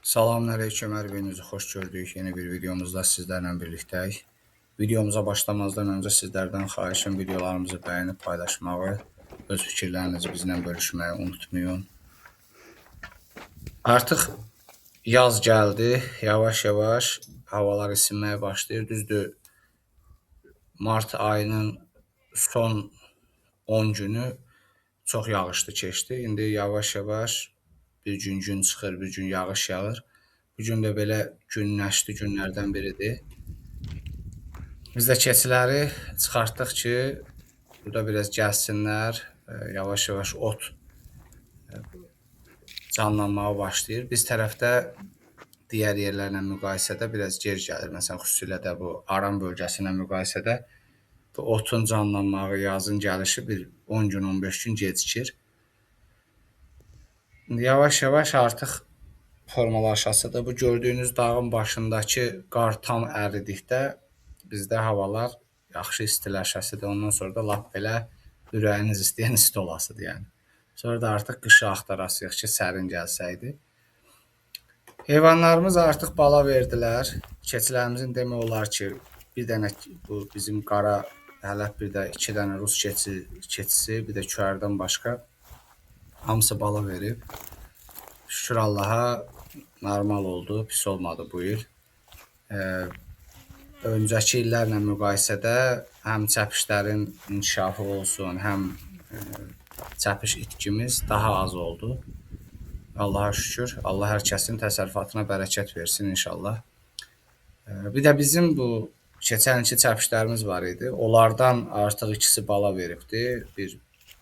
Salamünaleyküm, hər birinizi xoş gördük. Yeni bir videomuzda sizlərlə birlikdəyik. Videomuza başlamazdan öncə sizlərdən xahişim videolarımızı bəyənib paylaşmağı, öz fikirlərinizi bizlə bölüşməyi unutmayın. Artıq yaz gəldi, yavaş-yavaş havalar isinməyə başlayır. Düzdür, mart ayının son 10 günü çox yağışlı keçdi. İndi yavaş-yavaş bir gün çıxır, bir gün yağış yağır. Bu gün də belə günləşdi günlərdən biridir. Biz də keçiləri çıxartdıq ki, burada biraz gəlsinlər, yavaş-yavaş ot canlanmağa başlayır. Biz tərəfdə digər yerlərlə müqayisədə biraz gec gəlir. Məsələn, xüsusilə də bu Aran bölgəsi ilə müqayisədə bu otun canlanmağı, yazın gəlişi bir 10 gün, 15 gün gecikir. Yavaş-yavaş artıq formalaşasıdır. Bu gördüyünüz dağın başındakı qar tam əridikdə bizdə havalar yaxşı istiləşəsidir. Ondan sonra da lap belə ürəyiniz istəyən isti olasıdır yəni. Sonra da artıq qışı axtarasıyıq ki, sərin gəlsəydi. Heyvanlarımız artıq bala verdilər. Keçilərimizin demək olar ki, bir dənə bu bizim qara hələf, bir də 2 dənə rus keçisi, bir də kühərdən başqa hamısı bala verib. Şükür Allaha normal oldu, pis olmadı bu il. Öncəki illərlə müqayisədə həm çəpişlərin inkişafı olsun, həm çəpiş itkimiz daha az oldu. Allaha şükür. Allah hər kəsin təsərrüfatına bərəkət versin inşallah. Bir də bizim bu keçən ilki çəpişlərimiz var idi. Onlardan artıq ikisi bala veribdi. Bir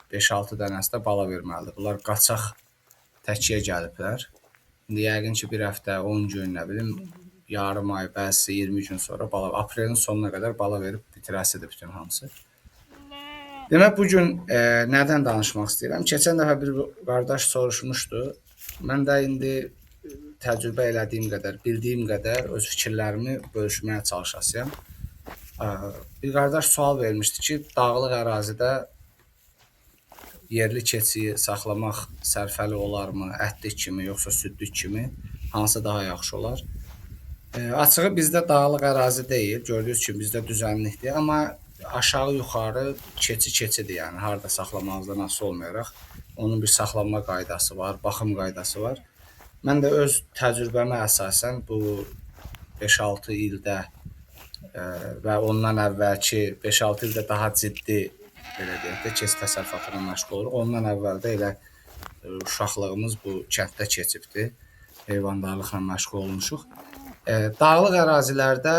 5-6 dənəsi də bala verməlidir. Bunlar qaçaq təkiyə gəliblər. İndi yəqin ki, bir həftə, 10 gün, nə bilim, yarım ay, bəzisi 20 gün sonra bala, aprelin sonuna qədər bala verib bitirəsidir bütün hamısı. Demək, bugün nədən danışmaq istəyirəm? Keçən dəfə bir qardaş soruşmuşdu. Mən də indi təcrübə elədiyim qədər, bildiyim qədər öz fikirlərimi bölüşməyə çalışasıyam. Bir qardaş sual vermişdi ki, dağlıq ərazidə yerli keçiyi saxlamaq sərfəli olarmı, ətlik kimi, yoxsa südlük kimi, hansı daha yaxşı olar? Açığı bizdə dağlıq ərazi deyil, gördüyünüz kimi bizdə düzənlikdir, amma aşağı-yuxarı keçidir, yəni harda saxlamağınızdan asılı olmayaraq. Onun bir saxlanma qaydası var, baxım qaydası var. Mən də öz təcrübəmə əsasən bu 5-6 ildə və ondan əvvəlki 5-6 ildə daha ciddi belə deyək də, keçi təsərrüfatına məşğul oluruq. Ondan əvvəl də elə uşaqlığımız bu kənddə keçibdir. Heyvandarlıqla məşğul olmuşuq. Dağlıq ərazilərdə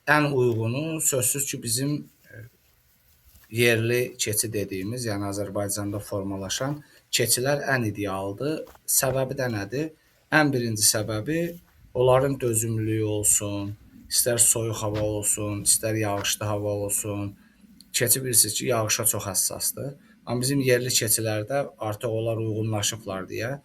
ən uygunu sözsüz ki, bizim yerli keçi dediyimiz, yəni Azərbaycanda formalaşan keçilər ən idealdır. Səbəbi də nədir? Ən birinci səbəbi onların dözümlülüyü olsun, istər soyuq hava olsun, istər yağışlı hava olsun. Keçi bilirsiniz ki, yağışa çox həssasdır. Amma bizim yerli keçilərdə artıq onlar uyğunlaşıblar deyə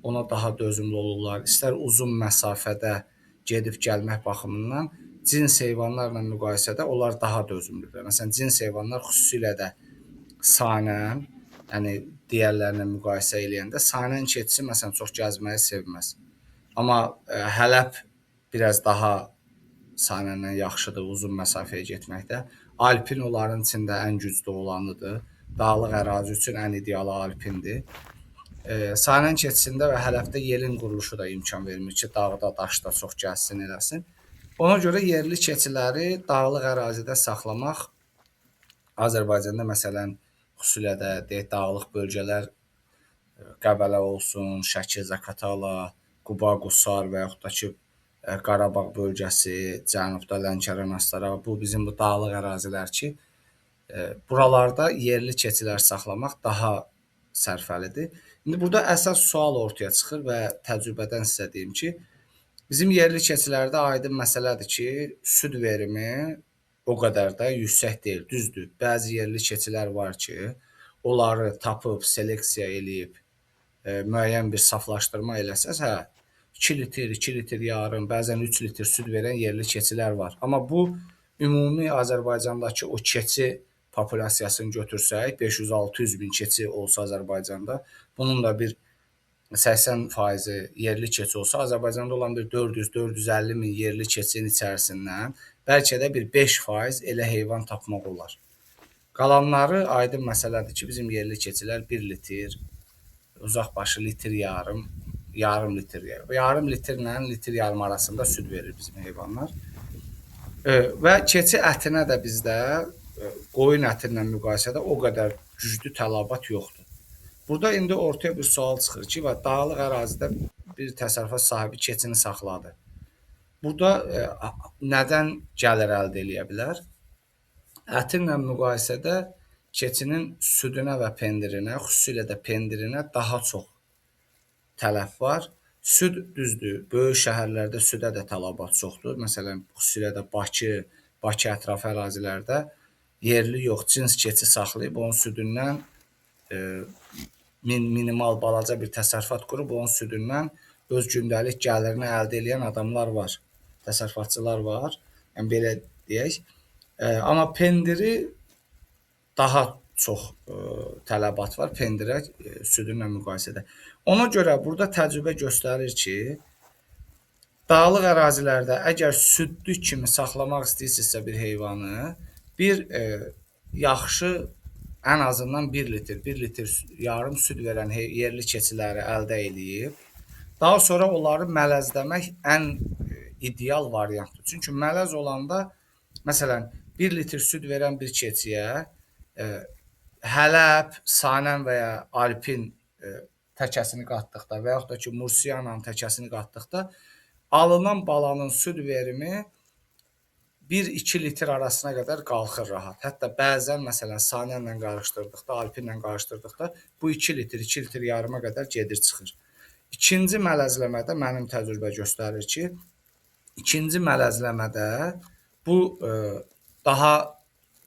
ona daha dözümlü olurlar. İstər uzun məsafədə gedib gəlmək baxımından cins heyvanlarla müqayisədə onlar daha dözümlüdür. Məsələn, cins heyvanlar xüsusilə də sanən, yəni digərlərinə müqayisə eləyəndə sanən keçisi məsələn çox gəzməyi sevməz. Amma hələb biraz daha sanəndən yaxşıdır uzun məsafəyə getməkdə. Alpin onların içində ən güclü olanıdır. Dağlıq ərazi üçün ən idealı alpindir. Sanən keçisində və hələfdə yelin quruluşu da imkan vermir ki, dağda, daşda çox gəlsin, eləsin. Ona görə yerli keçiləri dağlıq ərazidə saxlamaq Azərbaycanda məsələn xüsusilə də deyək dağlıq bölgələr Qəbələ olsun, Şəki, Zaqatala, Quba, Qusar və yaxud da ki Qarabağ bölgəsi, cənubda Lənkəran, Astara, bu bizim bu dağlıq ərazilər ki, buralarda yerli keçilər saxlamaq daha sərfəlidir. İndi burada əsas sual ortaya çıxır və təcrübədən sizə deyim ki, bizim yerli keçilərdə aydın məsələdir ki, süd verimi o qədər də yüksək deyil, düzdür. Bəzi yerli keçilər var ki, onları tapıb, seleksiya eləyib, müəyyən bir saflaşdırma eləsəz, 2 litr yarım, bəzən 3 litr süd verən yerli keçilər var. Amma bu, ümumi Azərbaycandakı o keçi populyasiyasını götürsək, 500-600 min keçi olsa Azərbaycanda, bunun da bir 80% yerli keçi olsa, Azərbaycanda olan bir 400-450 min yerli keçinin içərisindən bəlkə də bir 5% elə heyvan tapmaq olar. Qalanları aydın məsələdir ki, bizim yerli keçilər 1 litr, uzaqbaşı litr yarım, yarım litr, yarım litrlə litr yarım arasında süd verir bizim heyvanlar. Və keçi ətinə də bizdə qoyun əti ilə müqayisədə o qədər güclü tələbat yoxdur. Burada indi ortaya bir sual çıxır ki, və dağlıq ərazidə bir təsərrüfat sahibi keçini saxladı. Burada nədən gəlir əldə eləyə bilər? Ətinlə müqayisədə keçinin südünə və pendirinə, xüsusilə də pendirinə daha çox tələb var. Süd düzdür, böyük şəhərlərdə südə də tələbat çoxdur. Məsələn, xüsusilə də Bakı ətrafı ərazilərdə yerli yox, cins keçi saxlayıb onun südündən minimal balaca bir təsərrüfat qurub onun südündən öz gündəlik gəlirini əldə edən adamlar var, təsərrüfatçılar var. Yəni belə deyək. Amma pendiri daha çox tələbat var pendirə südünlə müqayisədə. Ona görə burada təcrübə göstərir ki, dağlıq ərazilərdə əgər südlü kimi saxlamaq istəyirsinizsə bir heyvanı, bir yaxşı ən azından 1 litr, 1 litr yarım süd verən yerli keçiləri əldə eləyib, daha sonra onları mələzləmək ən ideal variantdır. Çünki mələz olanda, məsələn, 1 litr süd verən bir keçiyə Hələb, Sanən və ya Alpin təkəsini qatdıqda və yaxud da ki, Mursiyananın təkəsini qatdıqda alınan balanın süd verimi 1-2 litr arasına qədər qalxır rahat. Hətta bəzən, məsələn, Sanənlə qarışdırdıqda, Alpinlə qarışdırdıqda bu 2 litr, 2 litr yarıma qədər gedir, çıxır. İkinci mələzləmədə mənim təcrübə göstərir ki, ikinci mələzləmədə bu daha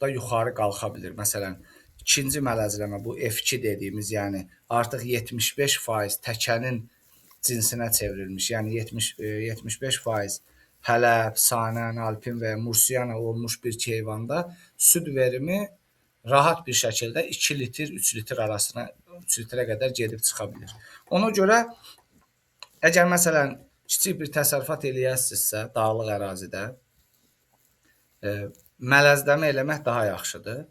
da yuxarı qalxa bilir. Məsələn, ikinci mələzləmə, bu F2 dediyimiz, yəni artıq 75% təkənin cinsinə çevrilmiş, yəni 75% Hələb, Sanən, Alpin və ya Mursiyana olmuş bir heyvanda süd verimi rahat bir şəkildə 2 litr, 3 litr arasına, 3 litrə qədər gedib çıxa bilir. Ona görə əgər məsələn kiçik bir təsərrüfat eləyəsinizsə dağlıq ərazidə mələzləmə eləmək daha yaxşıdır.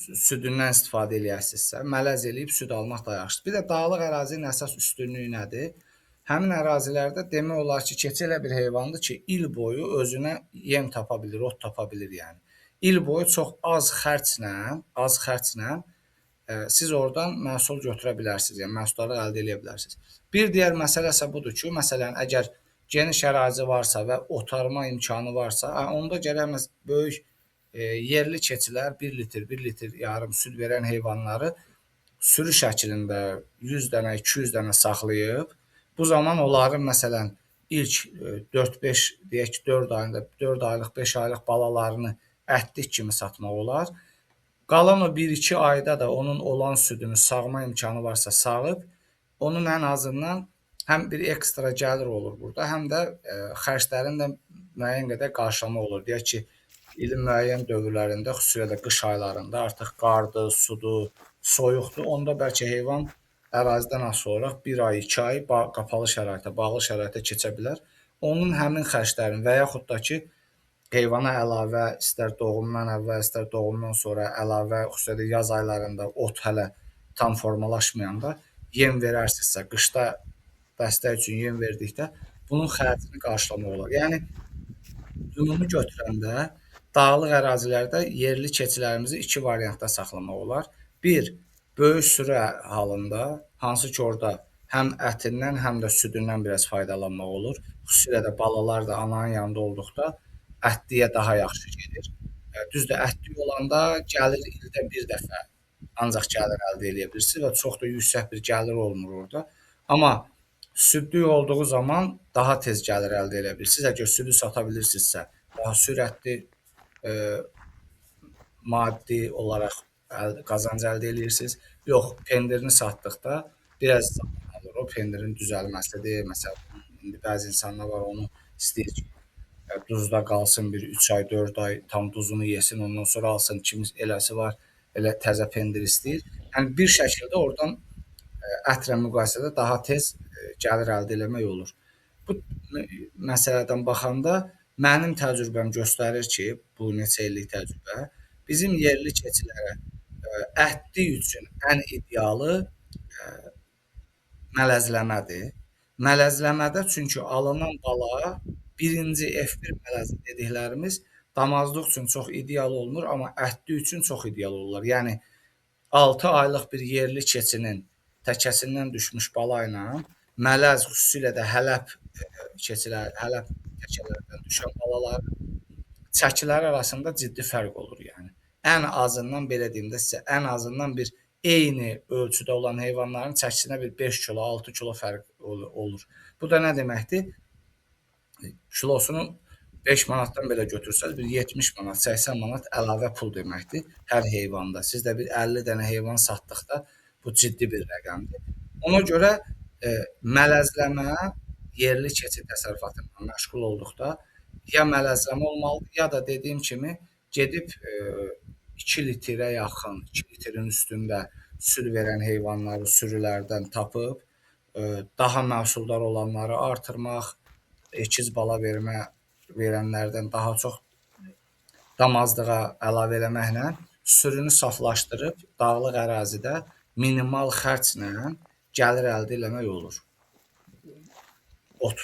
Südündən istifadə eləyərsinizsə, mələz eləyib süd almaq daha yaxşıdır. Bir də dağlıq ərazinin əsas üstünlüyü nədir? Həmin ərazilərdə demək olar ki, keçi elə bir heyvandır ki, il boyu özünə yem tapa bilir, ot tapa bilir yəni. İl boyu çox az xərclə siz oradan məhsul götürə bilərsiniz, yəni məhsulları əldə edə bilərsiniz. Bir digər məsələ isə budur ki, məsələn, əgər geniş ərazi varsa və otarma imkanı varsa, onda gərək böyük yerli keçilər 1 litr, 1 litr yarım süd verən heyvanları sürü şəklində 100 dənə, 200 dənə saxlayıb, bu zaman onların məsələn ilk 4-5, deyək ki, 4 aylıq, 5 aylıq balalarını ətlik kimi satmaq olar. Qalan o 1-2 ayda da onun olan südünü sağma imkanı varsa sağıb, onun ən azından həm bir ekstra gəlir olur burada, həm də xərclərin də müəyyən qədər qarşılama olur. Deyək ki, ilin müəyyən dövrlərində, xüsusilə də qış aylarında artıq qardır, sudur, soyuqdur, onda bəlkə heyvan ərazidən asılı olaraq 1 ay, 2 ay qapalı şəraitə, bağlı şəraitə keçə bilər. Onun həmin xərclərin və yaxud da ki, heyvana əlavə, istər doğumdan əvvəl, istər doğumdan sonra əlavə, xüsusilə də yaz aylarında ot hələ tam formalaşmayanda yem verərsinizsə, qışda dəstək üçün yem verdikdə bunun xərcini qarşılamaq olar. Yəni, ümumi götürəndə dağlıq ərazilərdə yerli keçilərimizi 2 variantda saxlamaq olar. 1, böyük sürü halında, hansı ki orada həm ətindən, həm də südündən biraz faydalanmaq olur. Xüsusilə də balalar da ananın yanında olduqda ətliyə daha yaxşı gedir. Düzdür, ətlik olanda gəlir ildə bir dəfə ancaq gəlir əldə edə bilirsiniz və çox da yüksək bir gəlir olmur orada. Amma südlük olduğu zaman daha tez gəlir əldə edə bilirsiniz. Əgər südü sata bilirsinizsə, daha sürətli maddi olaraq qazanc əldə edirsiniz. Yox, pendirini satdıqda biraz zaman alır o pendirin düzəlməsidir. Məsələn, indi bəzi insanlar var, onu istəyir ki, duzda qalsın bir 3 ay, 4 ay tam duzunu yesin, ondan sonra alsın. Kimi eləsi var, elə təzə pendir istəyir. Yəni bir şəkildə oradan ətlə müqayisədə daha tez gəlir əldə eləmək olur. Bu məsələdən baxanda mənim təcrübəm göstərir ki, bu neçə illik təcrübə, bizim yerli keçilərə ətlik üçün ən idealı mələzləmədir. Mələzləmədə çünki alınan bala birinci F1 mələzi dediklərimiz damazlıq üçün çox ideal olmur, amma ətlik üçün çox ideal olurlar. Yəni 6 aylıq bir yerli keçinin təkəsindən düşmüş bala ilə mələz, xüsusilə də Hələb təkələrdən düşən balaların çəkiləri arasında ciddi fərq olur yəni. Ən azından belə deyim də sizə, ən azından bir eyni ölçüdə olan heyvanların çəkisinə bir 5 kilo, 6 kilo fərq olur. Bu da nə deməkdir? Kilosunu 5 manatdan belə götürsəz, bir 70 manat, 80 manat əlavə pul deməkdir hər heyvanda. Siz də bir 50 dənə heyvan satdıqda bu ciddi bir rəqəmdir. Ona görə mələzləmə yerli keçi təsərrüfatı ilə məşğul olduqda ya mələzləmə olmalıdır, ya da dediyim kimi gedib 2 litrə yaxın, 2 litrin üstündə süd verən heyvanları sürülərdən tapıb daha məhsuldar olanları artırmaq, ekiz bala verənlərdən daha çox damazlığa əlavə eləməklə sürünü saflaşdırıb dağlıq ərazidə minimal xərclə gəlir əldə eləmək olur. Ot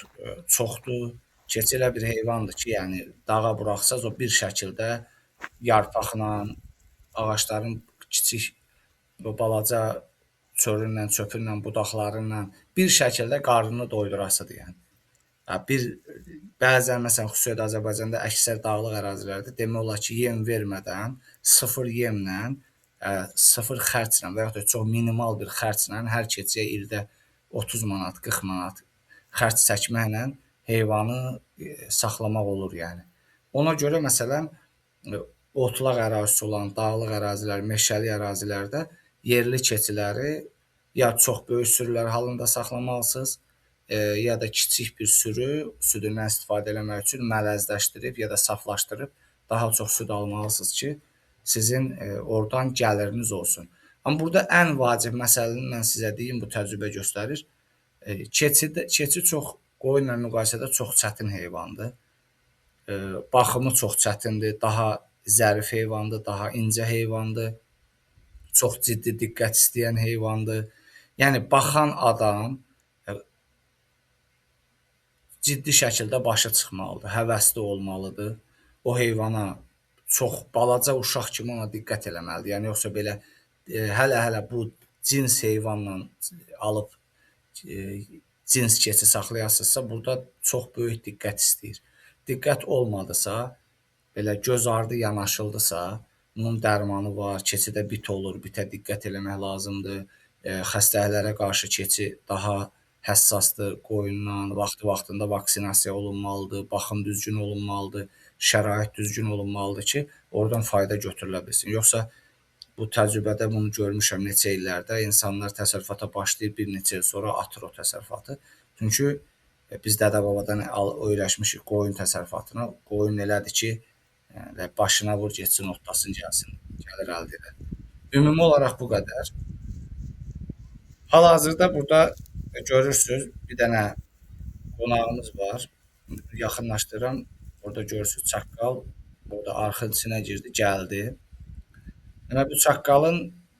çoxdur, keçi elə bir heyvandır ki, yəni dağa buraxsaz o bir şəkildə yarpaqla, ağacların kiçik o balaca çörünlə, çöpünlə, budaqlarından bir şəkildə qarnını doydurasıdır yəni. Bir bəzən məsələn xüsusilə də Azərbaycanda əksər dağlıq ərazilərdə demək olar ki, yem vermədən, sıfır yemlə, sıfır xərclə və yaxud da çox minimal bir xərclə hər keçiyə ildə 30 manat, 40 manat xərc çəkməklə heyvanı saxlamaq olur yəni. Ona görə məsələn otlaq ərazisi olan dağlıq ərazilər, meşəlik ərazilərdə yerli keçiləri ya çox böyük sürülər halında saxlamalısınız, ya da kiçik bir sürü südündən istifadə eləmək üçün mələzləşdirib ya da saflaşdırıb daha çox süd almalısınız ki, sizin oradan gəliriniz olsun. Amma burada ən vacib məsələni mən sizə deyim, bu təcrübə göstərir. Keçi çox qoyunla müqayisədə çox çətin heyvandır. Baxımı çox çətindir, daha zərif heyvandır, daha incə heyvandır, çox ciddi diqqət istəyən heyvandır. Yəni baxan adam ciddi şəkildə başa çıxmalıdır, həvəsli olmalıdır. O heyvana çox balaca uşaq kimi ona diqqət eləməlidir. Yəni yoxsa belə hələ bu cins heyvanla alıb cins keçi saxlayasınızsa, burada çox böyük diqqət istəyir. Diqqət olmadısa, belə göz ardı yanaşıldısa, bunun dərmanı var, keçidə bit olur, bitə diqqət eləmək lazımdır. Xəstəliklərə qarşı keçi daha həssasdır qoyundan, vaxtı-vaxtında vaksinasiya olunmalıdır, baxım düzgün olunmalıdır, şərait düzgün olunmalıdır ki, oradan fayda götürülə bilsin. Yoxsa bu təcrübədə bunu görmüşəm neçə illərdə insanlar təsərrüfata başlayıb bir neçə il sonra atır o təsərrüfatı. Çünki biz dədə-babadan öyrəşmişik qoyun təsərrüfatına. Qoyun elədir ki, başına vur getsin, otlasın, gəlsin, gəlir əldə edə. Ümumi olaraq bu qədər. Hal-hazırda burada görürsüz bir dənə qonağımız var. Yaxınlaşdıram. Burada görürsüz çaqqal. Burada arxın içinə girdi, gəldi. Yəni bu çaqqalın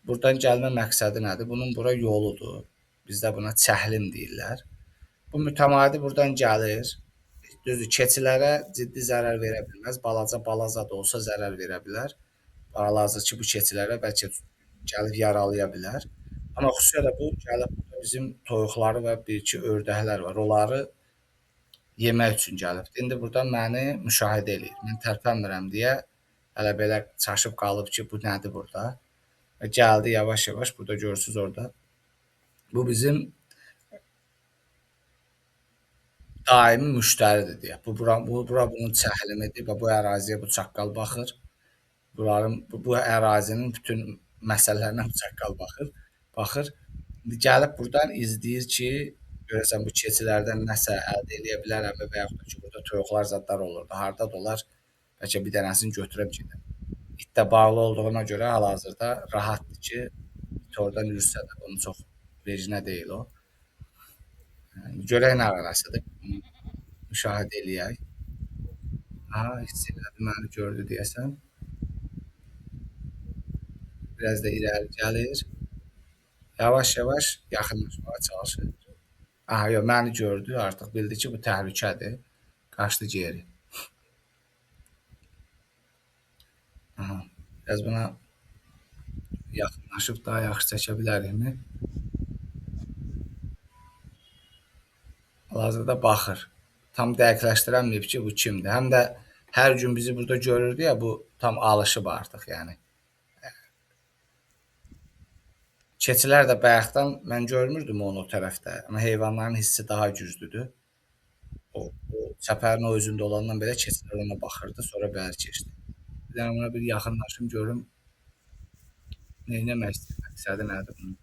buradan gəlmə məqsədi nədir? Bunun bura yoludur. Bizdə buna çəhlim deyirlər. Bu mütəmadi buradan gəlir. Düzdür, keçilərə ciddi zərər verə bilməz. Balaca da olsa zərər verə bilər. Hal-hazır ki, bu keçilərə bəlkə gəlib yaralaya bilər. Amma xüsusilə də bu gəlib bizim toyuqları və bir-iki ördəklər var. Onları yemək üçün gəlibdir. İndi burada məni müşahidə eləyir. Mən tərpənmirəm deyə hələ belə çaşıb qalıb ki, bu nədir burada? Və gəldi yavaş-yavaş, burada görürsüz orada. Bu bizim daimi müştəridir deyə. Bura bunun çəhlimidir və bu əraziyə bu çaqqal baxır. Bu ərazinin bütün məsələlərinə bu çaqqal baxır. Gəlib buradan izləyir ki, görəsən bu keçilərdən nəsə əldə eləyə bilərəmmi və yaxud da ki, burada toyuqlar zadlar olurdu. Hardadılar? Bəlkə bir dənəsini götürüb gedim. İt də bağlı olduğuna görə hal-hazırda rahatdır ki, it oradan yürüsə də onu çox Vecnə deyil o. Görək nə arasıdır. Müşahidə eləyək. Aha, hiss elədi, məni gördü deyəsən. Biraz da irəli gəlir. Yavaş-yavaş yaxınlaşmağa çalışır. Aha, yox, məni gördü, artıq bildi ki, bu təhlükədir. Qaçdı geri. Aha. Biraz buna yaxınlaşıb daha yaxşı çəkə bilərikmi? Hal-hazırda baxır. Tam dəqiqləşdirəməyib ki, bu kimdir. Həm də hər gün bizi burada görürdü ya, bu tam alışıb artıq, yəni. Keçilər də bayaqdan mən görmürdüm onu o tərəfdə, amma heyvanların hissi daha güclüdür. O çəpərin o özündə olandan belə keçilər ona baxırdı, sonra bəri keçdi. Bir dənə buna bir yaxınlaşım görüm neyləmək istəyir, məqsədi nədir bunun.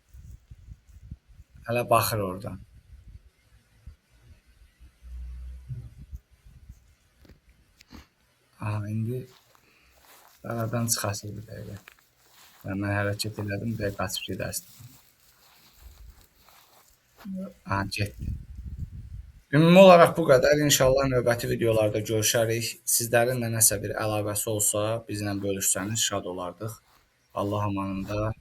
Hələ baxır oradan. Aha, indi aradan çıxasır bir dəqiqə. Mən hərəkət elədim, bir dəqiqə qaçıb gedərsin. Aha, getdi. Ümumi olaraq bu qədər. İnşallah növbəti videolarda görüşərik. Sizlərin də nəsə bir əlavəsi olsa, bizlə bölüşsəniz şad olardıq. Allah amanında.